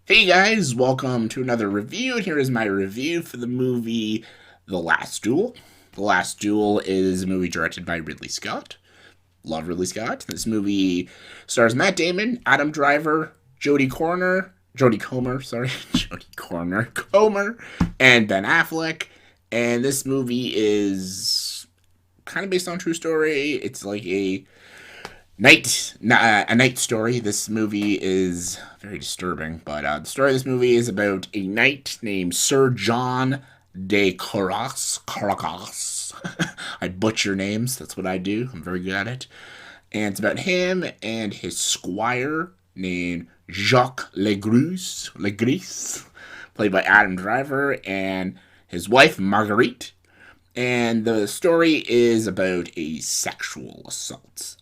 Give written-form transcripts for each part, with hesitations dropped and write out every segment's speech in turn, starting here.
Hey guys, welcome to another review, and here is my review for the movie The Last Duel. The Last Duel is a movie directed by Ridley Scott. Love Ridley Scott. This movie stars Matt Damon, Adam Driver, Jodie Comer, sorry, Comer, and Ben Affleck. And this movie is kind of based on a true story. It's like a night story. This movie is very disturbing, but the story of this movie is about a knight named Sir John de Caracas. I butcher names. That's what I do. I'm very good at it. And it's about him and his squire named Jacques Legris, played by Adam Driver, and his wife Marguerite. And the story is about a sexual assault.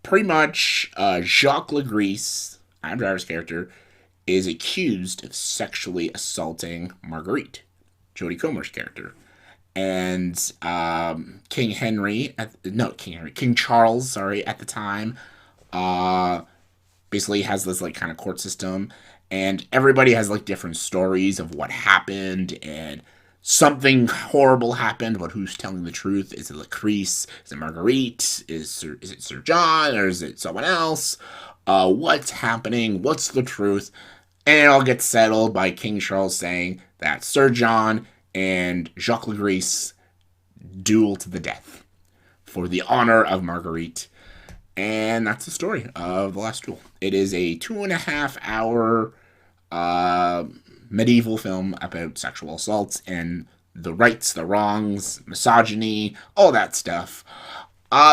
Pretty much, Jacques Legris, Adam Driver's character, is accused of sexually assaulting Marguerite, Jodie Comer's character. And King Charles, sorry, at the time, uh, basically has this like kind of court system, and everybody has like different stories of what happened, and something horrible happened, but who's telling the truth? Is it Lacrice? Is it Marguerite? Is it Sir John, or is it someone else? What's happening? What's the truth? And it all gets settled by King Charles saying that Sir John and Jacques Legris duel to the death for the honor of Marguerite. And that's the story of The Last Duel. It is a 2.5 hour medieval film about sexual assaults and the rights, the wrongs, misogyny, all that stuff.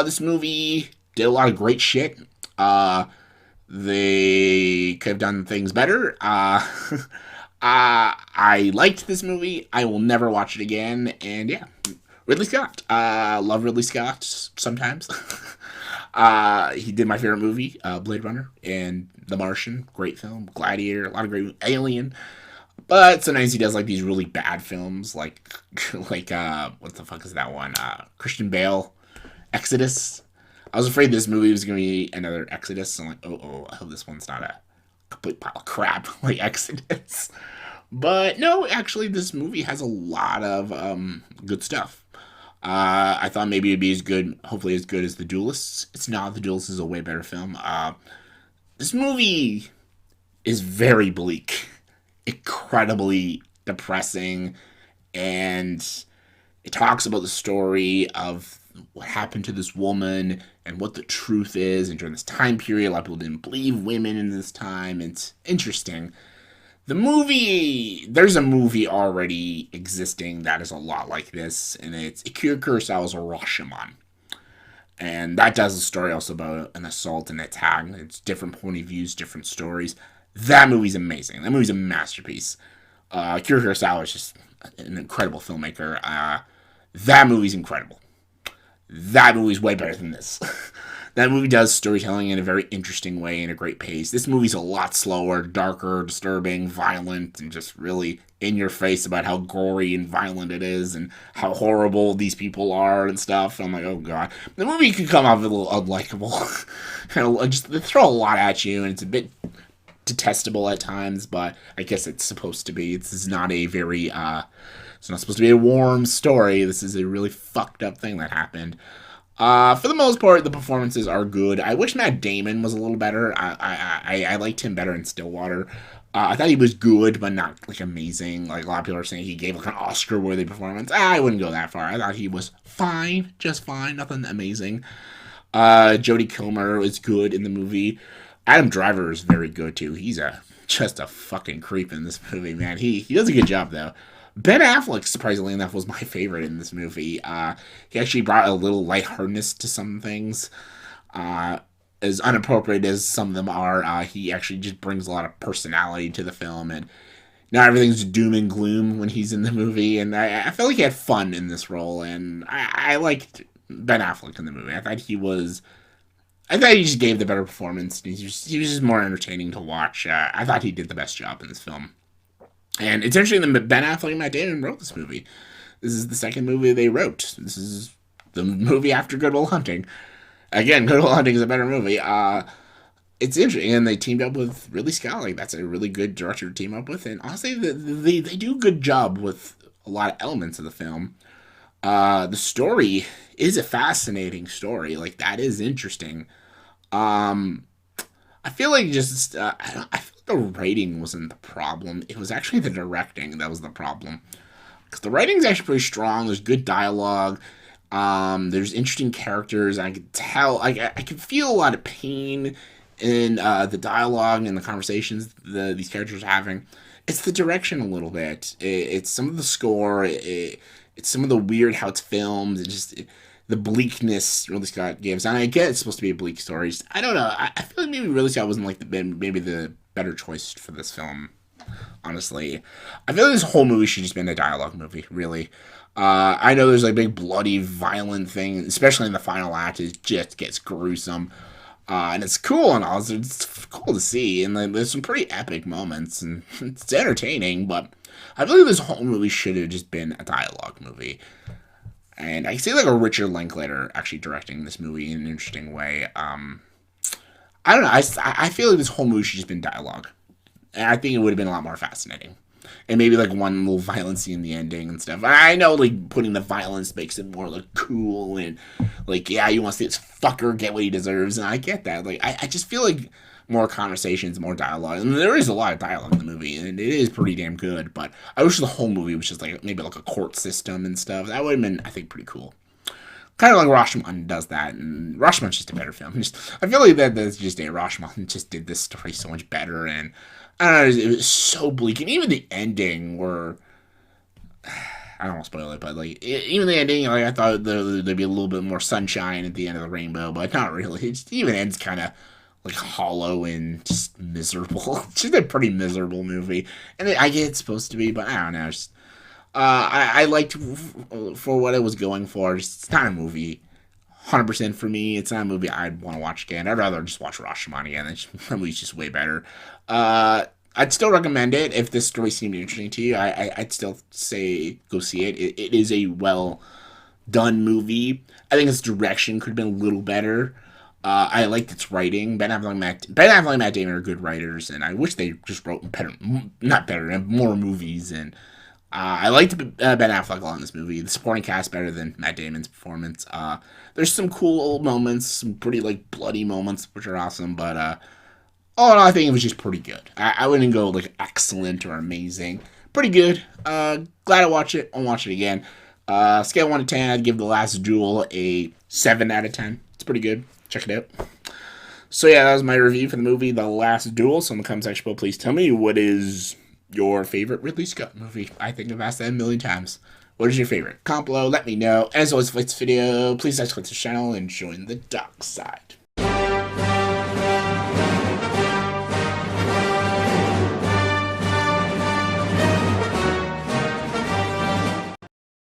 This movie did a lot of great shit. They could have done things better. I liked this movie. I will never watch it again. And yeah, Ridley Scott. Love Ridley Scott sometimes. He did my favorite movie, Blade Runner, and The Martian. Great film. Gladiator. A lot of great Alien. But sometimes he does like these really bad films, like what the fuck is that one? Christian Bale, Exodus. I was afraid this movie was gonna be another Exodus. I'm like, I hope this one's not a complete pile of crap like Exodus. But no, actually, this movie has a lot of good stuff. I thought maybe it'd be as good, hopefully as good as The Duelists. It's not. The Duelists is a way better film. This movie is very bleak, incredibly depressing, and it talks about the story of what happened to this woman and what the truth is. And during this time period, a lot of people didn't believe women in this time. It's interesting. There's a movie already existing that is a lot like this, and it's Akira Kurosawa's Rashomon. And that does a story also about an assault and attack. It's different point of views, different stories. That movie's amazing. That movie's a masterpiece. Akira Kurosawa is just an incredible filmmaker. That movie's incredible. That movie's way better than this. That movie does storytelling in a very interesting way, in a great pace. This movie's a lot slower, darker, disturbing, violent, and just really in your face about how gory and violent it is and how horrible these people are and stuff. I'm like, oh god. The movie could come off a little unlikable. Just they throw a lot at you, and it's a bit detestable at times, but I guess it's supposed to be. This is not a very it's not supposed to be a warm story. This is a really fucked up thing that happened. For the most part, the performances are good. I wish Matt Damon was a little better. I liked him better in Stillwater. I thought he was good, but not like amazing. Like a lot of people are saying he gave like an Oscar-worthy performance. I wouldn't go that far. I thought he was fine, just fine, nothing amazing. Jodie Comer is good in the movie. Adam Driver is very good too. He's just a fucking creep in this movie, man. He does a good job though. Ben Affleck, surprisingly enough, was my favorite in this movie. He actually brought a little lightheartedness to some things. As unappropriate as some of them are, he actually just brings a lot of personality to the film, and not everything's doom and gloom when he's in the movie. And I felt like he had fun in this role, and I liked Ben Affleck in the movie. I thought he just gave the better performance. He was just more entertaining to watch. I thought he did the best job in this film. And it's interesting that Ben Affleck and Matt Damon wrote this movie. This is the second movie they wrote. This is the movie after Good Will Hunting. Again, Good Will Hunting is a better movie. it's interesting, and they teamed up with Ridley Scott. Like that's a really good director to team up with, and honestly, they do a good job with a lot of elements of the film. The story is a fascinating story. Like that is interesting. Um, I feel like just I feel like the writing wasn't the problem. It was actually the directing that was the problem. Because the writing is actually pretty strong. There's good dialogue. There's interesting characters. I could tell. I could feel a lot of pain in the dialogue and the conversations these characters are having. It's the direction a little bit. It's some of the score. It's some of the weird how it's filmed. It just the bleakness Ridley Scott gives. And I get it's supposed to be a bleak story. I don't know. I feel like maybe Ridley Scott wasn't like maybe the better choice for this film. Honestly, I feel like this whole movie should just been a dialogue movie. Really, I know there's like a big bloody, violent thing, especially in the final act. It just gets gruesome, and it's cool and all. It's cool to see, and like, there's some pretty epic moments, and it's entertaining. But I feel like this whole movie should have just been a dialogue movie. And I see like a Richard Linklater actually directing this movie in an interesting way. I don't know. I feel like this whole movie should just been dialogue. And I think it would have been a lot more fascinating. And maybe like one little violence scene in the ending and stuff. I know like putting the violence makes it more like cool and like yeah, you want to see this fucker get what he deserves, and I get that. Like I just feel like more conversations, more dialogue. And there is a lot of dialogue in the movie, and it is pretty damn good. But I wish the whole movie was just like maybe like a court system and stuff. That would have been, I think, pretty cool. Kind of like Rashomon does that, and Rashomon's just a better film. I feel like that's just a Rashomon just did this story so much better, and I don't know, it was so bleak, and even the ending were, I don't want to spoil it, but like even the ending, like I thought there'd be a little bit more sunshine at the end of the rainbow, but not really. It just even ends kind of like hollow and just miserable. It's just a pretty miserable movie, and I get it's supposed to be, but I don't know. Just, I liked for what it was going for. Just, it's not a movie. 100% for me. It's not a movie I'd want to watch again. I'd rather just watch Rashomon again. That movie's just way better. I'd still recommend it if this story seemed interesting to you. I'd still say go see it. It is a well done movie. I think its direction could have been a little better. I liked its writing. Ben Affleck and Matt Damon are good writers, and I wish they just wrote better, not better, more movies. And I liked Ben Affleck a lot in this movie. The supporting cast better than Matt Damon's performance. There's some cool moments, some pretty like bloody moments, which are awesome. But all in all, I think it was just pretty good. I wouldn't go like excellent or amazing. Pretty good. Glad I watched it. I'll watch it again. Scale 1 to 10, I'd give The Last Duel a 7 out of 10. It's pretty good. Check it out. So yeah, that was my review for the movie The Last Duel. So in the comment section below, please tell me what is your favorite Ridley Scott movie. I think I've asked that a million times. What is your favorite? Comment below, let me know. As always, if you like this video, please subscribe to the channel and join the dark side.